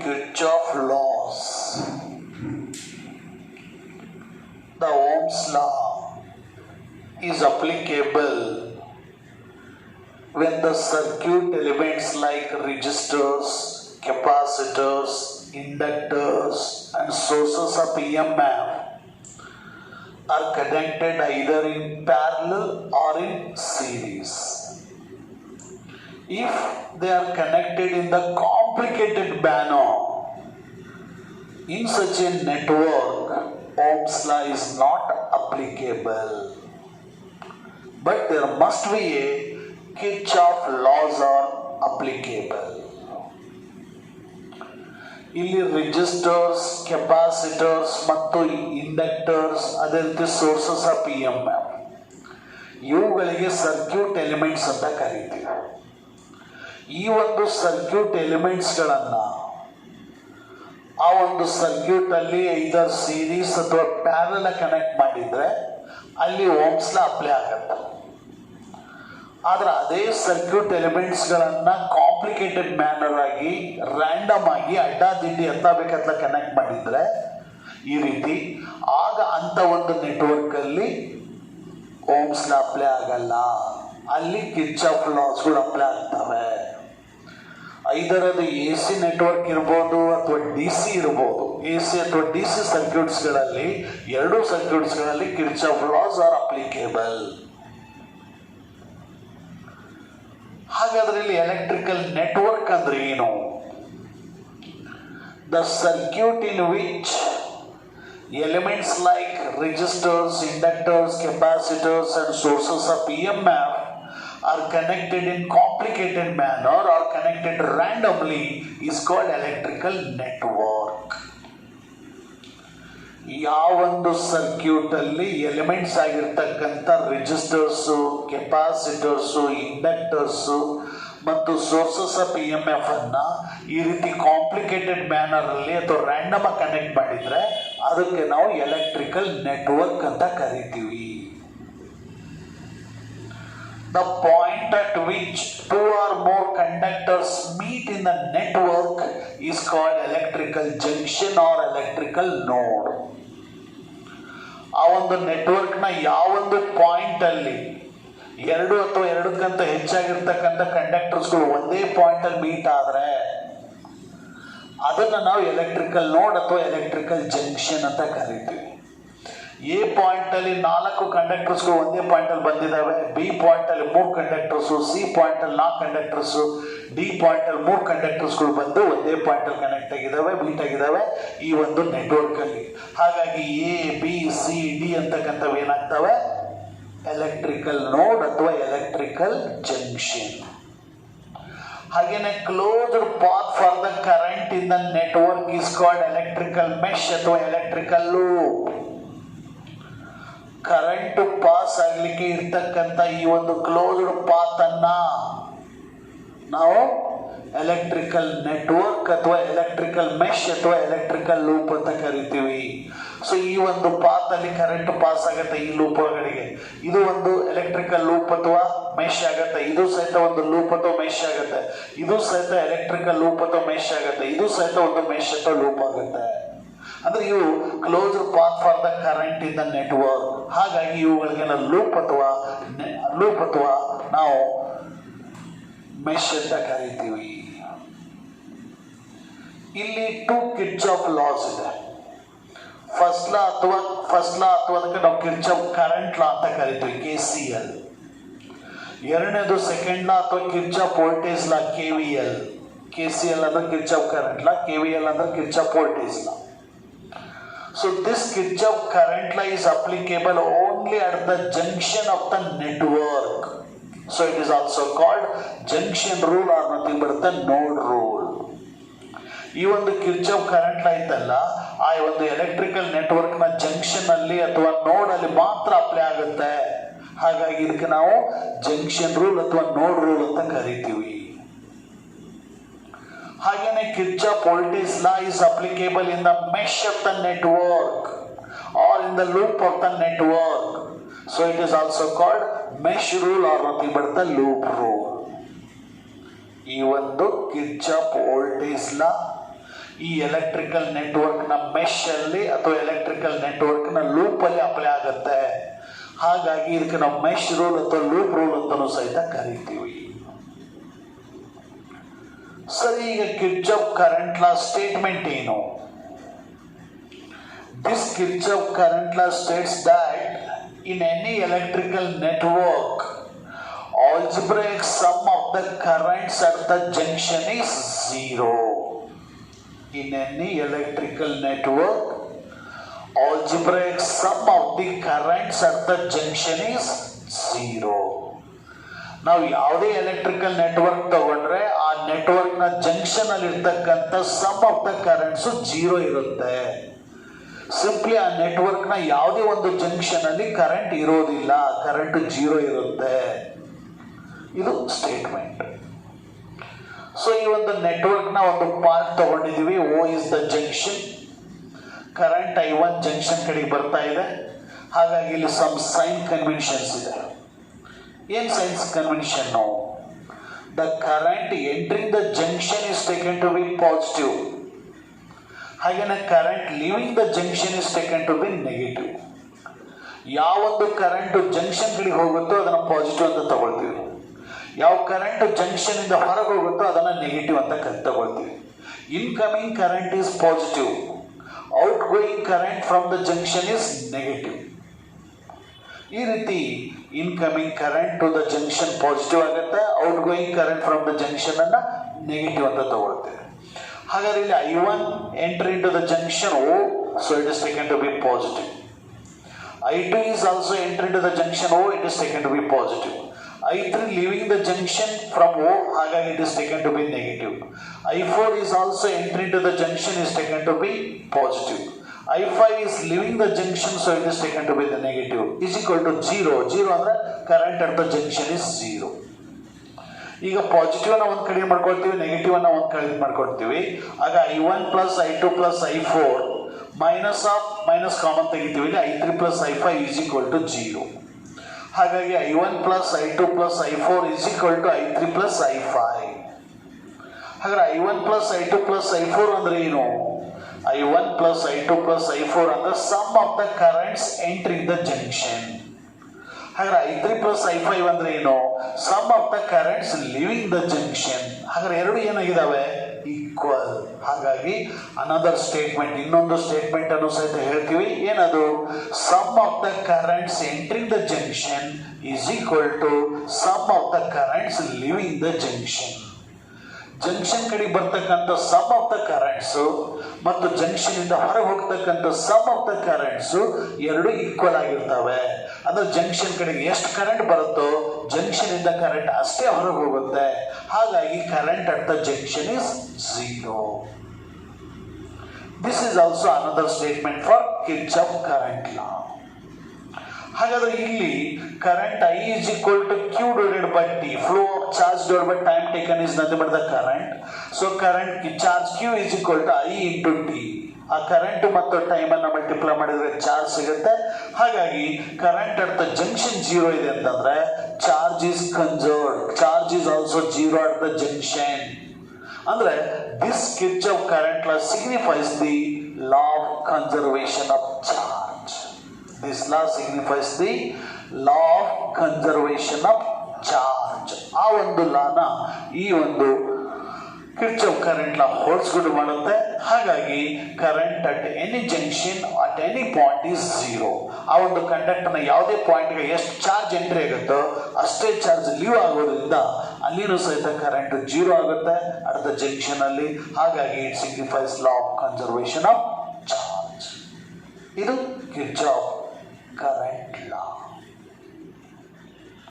Kirchhoff laws. The Ohm's law is applicable when the circuit elements like resistors, capacitors, inductors and sources of EMF are connected either in parallel or in series. If they are connected in the complicated manner, in such a network, Ohm's law is not applicable. But there must be a Kirchhoff laws are applicable. ಇಲ್ಲಿ registers, capacitors ಮತ್ತು inductors, ಅದೇ ರೀತಿ sources of EMF, ಇವುಗಳಿಗೆ circuit elements ಅಂತ ಕರೀತೀವಿ. ಈ ಒಂದು circuit ಎಲಿಮೆಂಟ್ಸ್ಗಳನ್ನು ಆ ಒಂದು ಸರ್ಕ್ಯೂಟ್ ಅಲ್ಲಿ ಐದರ್ ಸೀರೀಸ್ ಅಥವಾ ಪ್ಯಾರಲ್ ಕನೆಕ್ಟ್ ಮಾಡಿದ್ರೆ ಅಲ್ಲಿ ಓಮ್ಸ್ ಲಾ ಅಪ್ಲೈ ಆಗತ್ತೆ. ಆದ್ರೆ ಅದೇ ಸರ್ಕ್ಯೂಟ್ ಎಲಿಮೆಂಟ್ಸ್ಗಳನ್ನು ಕಾಂಪ್ಲಿಕೇಟೆಡ್ ಮ್ಯಾನರ್ ಆಗಿ ರ್ಯಾಂಡಮ್ ಆಗಿ ಅಡ್ಡಾದಿಡ್ಡಿ ಎತ್ತ ಬೇಕತ್ತ ಕನೆಕ್ಟ್ ಮಾಡಿದ್ರೆ ಈ ರೀತಿ, ಆಗ ಅಂತ ಒಂದು ನೆಟ್ವರ್ಕ್ ಅಲ್ಲಿ ಓಮ್ಸ್ ಲಾ ಅಪ್ಲೈ ಆಗಲ್ಲ. ಅಲ್ಲಿ ಕಿರ್ಚಾಫ್ ಲಾಸ್ಗಳು ಅಪ್ಲೈ ಆಗ್ತವೆ. ಐದರ್ ಅದು AC ನೆಟ್ವರ್ಕ್ ಇರ್ಬೋದು ಅಥವಾ DC ಇರ್ಬೋದು. AC ಅಥವಾ DC ಸರ್ಕ್ಯೂಟ್ಸ್ಗಳಲ್ಲಿ, ಎರಡೂ ಸರ್ಕ್ಯೂಟ್ಸ್ಗಳಲ್ಲಿ ಕಿರ್ಚಾಫ್ ಲಾಸ್ ಆರ್ ಅಪ್ಲಿಕೇಬಲ್. ಹಾಗಾದ್ರೆ ಇಲ್ಲಿ ಎಲೆಕ್ಟ್ರಿಕಲ್ ನೆಟ್ವರ್ಕ್ ಅಂದ್ರೆ ಏನು? The circuit in which elements like registers, inductors, capacitors and sources of EMF are connected in complicated manner or connected randomly is called electrical network. ಯಾವೊಂದು circuit ಅಲ್ಲಿ elements ಆಗಿರ್ತಕ್ಕಂಥ ರೆಜಿಸ್ಟರ್ಸು, ಕೆಪಾಸಿಟರ್ಸು, ಇಂಡಕ್ಟರ್ಸು ಮತ್ತು sources of EMF ಅನ್ನ ಈ ರೀತಿ complicated manner ಅಲ್ಲಿ ಅಥವಾ random ಆಗಿ ಕನೆಕ್ಟ್ ಮಾಡಿದ್ರೆ ಅದಕ್ಕೆ ನಾವು ಎಲೆಕ್ಟ್ರಿಕಲ್ ನೆಟ್ವರ್ಕ್ ಅಂತ ಕರಿತೀವಿ. The point at which two or more conductors meet in the network is called electrical junction or electrical node. ಆ ಒಂದು ನೆಟ್ವರ್ಕ್ನ ಯಾವೊಂದು ಪಾಯಿಂಟ್ ಅಲ್ಲಿ ಎರಡು ಅಥವಾ ಎರಡಕ್ಕಿಂತ ಹೆಚ್ಚಾಗಿರ್ತಕ್ಕಂಥ ಕಂಡಕ್ಟರ್ಸ್ಗಳು ಒಂದೇ ಪಾಯಿಂಟ್ ಅಲ್ಲಿ ಮೀಟ್ ಆದ್ರೆ ಅದನ್ನು ನಾವು ಎಲೆಕ್ಟ್ರಿಕಲ್ ನೋಡ್ ಅಥವಾ ಎಲೆಕ್ಟ್ರಿಕಲ್ ಜಂಕ್ಷನ್ ಅಂತ ಕರಿತೀವಿ. ಎ ಪಾಯಿಂಟ್ ಅಲ್ಲಿ 4 ಕಂಡಕ್ಟರ್ಸ್ಗಳು ಒಂದೇ ಪಾಯಿಂಟ್ ಅಲ್ಲಿ ಬಂದಿದ್ದಾವೆ, ಬಿ ಪಾಯಿಂಟ್ ಅಲ್ಲಿ 3 ಕಂಡಕ್ಟರ್ಸು, ಸಿ ಪಾಯಿಂಟ್ ಅಲ್ಲಿ 4 ಕಂಡಕ್ಟರ್ಸು, ಡಿ ಪಾಯಿಂಟ್ ಅಲ್ಲಿ 3 ಕಂಡಕ್ಟರ್ಸ್ಗಳು ಬಂದು ಒಂದೇ ಪಾಯಿಂಟ್ ಅಲ್ಲಿ ಕನೆಕ್ಟ್ ಆಗಿದ್ದಾವೆ, ಮೀಟ್ ಆಗಿದ್ದಾವೆ ಈ ಒಂದು ನೆಟ್ವರ್ಕ್ ಅಲ್ಲಿ. ಹಾಗಾಗಿ A, B, C, D ಅಂತಕ್ಕಂಥವು ಏನಾಗ್ತವೆ? ಎಲೆಕ್ಟ್ರಿಕಲ್ ನೋಡ್ ಅಥವಾ ಎಲೆಕ್ಟ್ರಿಕಲ್ ಜಂಕ್ಷನ್. ಹಾಗೇನೆ closed path for the current in the network is called electrical mesh ಅಥವಾ ಎಲೆಕ್ಟ್ರಿಕಲ್ ಲೂಪ್. ಕರೆಂಟ್ ಪಾಸ್ ಆಗ್ಲಿಕ್ಕೆ ಇರ್ತಕ್ಕಂಥ ಈ ಒಂದು ಕ್ಲೋಸ್ಡ್ ಪಾತ್ ಅನ್ನ ನಾವು ಎಲೆಕ್ಟ್ರಿಕಲ್ ನೆಟ್ವರ್ಕ್ ಅಥವಾ ಎಲೆಕ್ಟ್ರಿಕಲ್ ಮೆಶ್ ಅಥವಾ ಎಲೆಕ್ಟ್ರಿಕಲ್ ಲೂಪ್ ಅಂತ ಕರಿತೀವಿ. ಸೊ ಈ ಒಂದು ಪಾತ್ ಅಲ್ಲಿ ಕರೆಂಟ್ ಪಾಸ್ ಆಗುತ್ತೆ ಈ ಲೂಪ್ ಒಳಗಡೆಗೆ, ಇದು ಒಂದು ಎಲೆಕ್ಟ್ರಿಕಲ್ ಲೂಪ್ ಅಥವಾ ಮೆಶ್ ಆಗುತ್ತೆ, ಇದು ಸಹಿತ ಒಂದು ಲೂಪ್ ಅಥವಾ ಮೆಶ್ ಆಗುತ್ತೆ, ಇದು ಸಹಿತ ಎಲೆಕ್ಟ್ರಿಕಲ್ ಲೂಪ್ ಅಥವಾ ಮೆಶ್ ಆಗುತ್ತೆ, ಇದು ಸಹಿತ ಒಂದು ಮೆಶ್ ಅಥವಾ ಲೂಪ್ ಆಗುತ್ತೆ. ಅಂದ್ರೆ ಇವು closed path for the current in the network. ಹಾಗಾಗಿ ಇವುಗಳಿಗೆ ನಾವು ಲೂಪ್ ಅಥವಾ ನಾವು ಮೆಶ್ ಅಂತ ಕರಿತೀವಿ. ಇಲ್ಲಿ 2 ಕಿರ್ಚಾಫ್ ಲಾಸ್ ಇದೆ. ಫಸ್ಟ್ ಲಾ ಅಥವಾ ಅದಕ್ಕೆ ನಾವು ಕಿರ್ಚಾಫ್ ಕರೆಂಟ್ ಲಾ ಅಂತ ಕರಿತೀವಿ, KCL. ಎರಡನೇದು ಸೆಕೆಂಡ್ ಲಾ ಅಥವಾ ಕಿರ್ಚಾಫ್ ವೋಲ್ಟೇಜ್ ಲಾ, KVL. KCL ಅಂದ್ರೆ ಕಿರ್ಚಾಫ್ ಕರೆಂಟ್ ಲಾ, KVL ಅಂದ್ರೆ Kirchhoff voltage law. So this Kirchhoff current law is applicable only at the junction of the network. So it is also called junction rule or nothing but the node rule. ಈ ಒಂದು Kirchhoff current ಲಾ ಇತ್ತಲ್ಲ, ಆ ಒಂದು electrical network ನ junction ಅಲ್ಲಿ ಅಥವಾ ನೋಡ್ ಅಲ್ಲಿ ಮಾತ್ರ ಅಪ್ಲೈ ಆಗುತ್ತೆ. ಹಾಗಾಗಿ ಇದಕ್ಕೆ ನಾವು ಜಂಕ್ಷನ್ ರೂಲ್ ಅಥವಾ ನೋಡ್ ರೂಲ್ ಅಂತ ಕರಿತೀವಿ. ಹಾಗೇನೆ Kirchhoff voltage law is applicable in the mesh of the network or in the loop of the network. So it is also called mesh rule or nothing but the loop rule. ಈ ಒಂದು Kirchhoff voltage ಲಾ ಈ electrical network ನ mesh ಅಲ್ಲಿ ಅಥವಾ electrical network ನ loop ಅಲ್ಲಿ apply ಆಗುತ್ತೆ. ಹಾಗಾಗಿ ಇದಕ್ಕೆ ನಾವು ಮೆಶ್ ರೂಲ್ ಅಥವಾ ಲೂಪ್ ರೂಲ್ ಅಂತಾನೂ ಸಹಿತ ಕರಿತೀವಿ. ಸರಿ, ಈಗ ಕಿರ್ಚಾಫ್ ಕರೆಂಟ್ ಲಾ ಸ್ಟೇಟ್ಮೆಂಟ್ ಏನು? This Kirchhoff current law states that in any electrical network, algebraic sum of the currents at the junction is zero. In any electrical network, algebraic sum of the currents at the junction is zero. ನಾವು ಯಾವುದೇ electrical network ತಗೊಂಡ್ರೆ ಆ network ನ junction ಅಲ್ಲಿ ಇರ್ತಕ್ಕಂಥ sum of the currents zero ಇರುತ್ತೆ. Simply ಆ network ನ ಯಾವುದೇ ಒಂದು ಜಂಕ್ಷನ್ ಅಲ್ಲಿ ಕರೆಂಟ್ ಇರೋದಿಲ್ಲ, ಕರೆಂಟ್ ಜೀರೋ ಇರುತ್ತೆ. ಇದು ಸ್ಟೇಟ್ಮೆಂಟ್. ಸೊ ಈ ಒಂದು ನೆಟ್ವರ್ಕ್ ನ ಒಂದು ಪಾರ್ಟ್ ತಗೊಂಡಿದೀವಿ. O is the junction. Current I1 junction ಕಡೆಗೆ ಬರ್ತಾ ಇದೆ. ಹಾಗಾಗಿ ಇಲ್ಲಿ ಸಮ್ ಸೈನ್ ಕನ್ವೆನ್ಷನ್ಸ್ ಇದೆ. ಏನ್ signs convention? The current entering the junction is taken to be positive. ಹಾಗೇನೆ current leaving the junction is taken to be negative. ಯಾವೊಂದು current junction ಕಡೆಗೆ ಹೋಗುತ್ತೋ ಅದನ್ನ ಪಾಸಿಟಿವ್ ಅಂತ ತಗೊಳ್ತೀವಿ. ಯಾವ ಕರೆಂಟ್ ಜಂಕ್ಷನ್ ಇಂದ ಹೊರಗೆ ಹೋಗುತ್ತೋ ಅದನ್ನ ನೆಗೆಟಿವ್ ಅಂತ ತಗೊಳ್ತೀವಿ. Incoming current is positive, outgoing current from the junction is negative. ಈ ರೀತಿ incoming current to the junction positive ಆಗುತ್ತೆ, outgoing current from the junction ಅನ್ನ ನೆಗೆಟಿವ್ ಅಂತ ತಗೊಳ್ತೇವೆ. ಹಾಗಾದ್ರೆ ಇಲ್ಲಿ I1 enter into the junction O, so it is taken to be positive. I2 is also enter into the junction O, it is taken to be positive. I3 leaving the junction from O, ಹಾಗಾಗಿ it is taken to be negative. I4 is also enter into the junction, is taken to be positive. I5 is leaving the junction, so it is taken to be the negative. Is equal to 0. 0 ಅಂದ್ರೆ current at the junction is 0. ಈಗ positive ನ ಒಂದ್ ಕಡೆ ಮಾಡ್ಕೊಳ್ತೀವಿ, negative ಅನ್ನ ಒಂದ್ ಕಡೆ ಮಾಡ್ಕೊಳ್ತೀವಿ. ಆಗ I1 plus I2 plus I4 minus common ತೆಗಿತೀವಿ. I3 plus I5 is equal to 0. ಹಾಗಾಗಿ I1 plus I2 plus I4 is equal to I3 plus I5. ಹಾಗಾದ್ರೆ I1 plus I2 plus I4 ಅಂದ್ರೆ ಏನು? I1 plus I2 plus I4 ಅಂದ್ರೆ sum of the currents entering the junction. ಹಾಗಾದ್ರೆ I3 plus I5 ಅಂದ್ರೆ ಏನು? Sum of the currents leaving the junction. ಹಾಗಾದ್ರೆ ಎರಡು ಏನಾಗಿದ್ದಾವೆ? ಈಕ್ವಲ್. ಹಾಗಾಗಿ ಅನದರ್ ಸ್ಟೇಟ್ಮೆಂಟ್, ಇನ್ನೊಂದು ಸ್ಟೇಟ್ಮೆಂಟ್ ಅನ್ನು ಸಹಿತ ಹೇಳ್ತೀವಿ. ಏನದು? Sum of the currents entering the junction is equal to sum of the currents leaving the junction. Junction ಕಡೆ ಬರ್ತಕ್ಕಂಥ ಸಮ್ ಆಫ್ ದ ಕರೆಂಟ್ಸ್ ಮತ್ತು ಜಂಕ್ಷನ್ ಇಂದ ಹೊರಗೆ ಹೋಗ್ತಕ್ಕಂಥ ಸಮ್ ಆಫ್ ದ ಕರೆಂಟ್ಸ್ ಎರಡು ಈಕ್ವಲ್ ಆಗಿರ್ತವೆ. ಅಂದ್ರೆ ಜಂಕ್ಷನ್ ಕಡೆಗೆ ಎಷ್ಟು ಕರೆಂಟ್ ಬರುತ್ತೋ ಜಂಕ್ಷನ್ ಇಂದ ಕರೆಂಟ್ ಅಷ್ಟೇ ಹೊರಗೆ ಹೋಗುತ್ತೆ. ಹಾಗಾಗಿ current at the junction is 0. This is also another statement for Kirchhoff current ಲಾ. ಹಾಗಾದ್ರೆ ಇಲ್ಲಿ current I is equal to Q divided by T. Flow of charge divided by time taken is nothing but the current. So current charge Q is equal to I into T. ಆ current ಮತ್ತು time ಅನ್ನ multiply ಮಾಡಿದ್ರೆ charge ಸಿಗುತ್ತೆ. ಹಾಗಾಗಿ current at the junction 0 ಇದೆ ಅಂತಂದ್ರೆ charge is conserved. Charge is also 0 at the junction. ಅಂದ್ರೆ this Kirchhoff current law signifies the law of conservation of charge. This law signifies the law of conservation of charge. ಆ ಒಂದು ಲಾನ ಈ ಒಂದು Kirchhoff current ಲಾ ಹೋಲ್ಸ್ಕೊಂಡು ಮಾಡುತ್ತೆ. ಹಾಗಾಗಿ current at any junction at any point is 0. ಆ ಒಂದು conductor ನ ಯಾವುದೇ ಪಾಯಿಂಟ್ಗೆ ಎಷ್ಟು ಚಾರ್ಜ್ ಎಂಟ್ರಿ ಆಗುತ್ತೋ ಅಷ್ಟೇ ಚಾರ್ಜ್ ಲೀವ್ ಆಗೋದ್ರಿಂದ ಅಲ್ಲಿನೂ ಸಹಿತ ಕರೆಂಟ್ 0 ಆಗುತ್ತೆ ಅಟ್ ದ ಜಂಕ್ಷನ್ ಅಲ್ಲಿ. ಹಾಗಾಗಿ it signifies law of conservation of charge. ಇದು ಕಿರ್ಚಾಫ್ current law.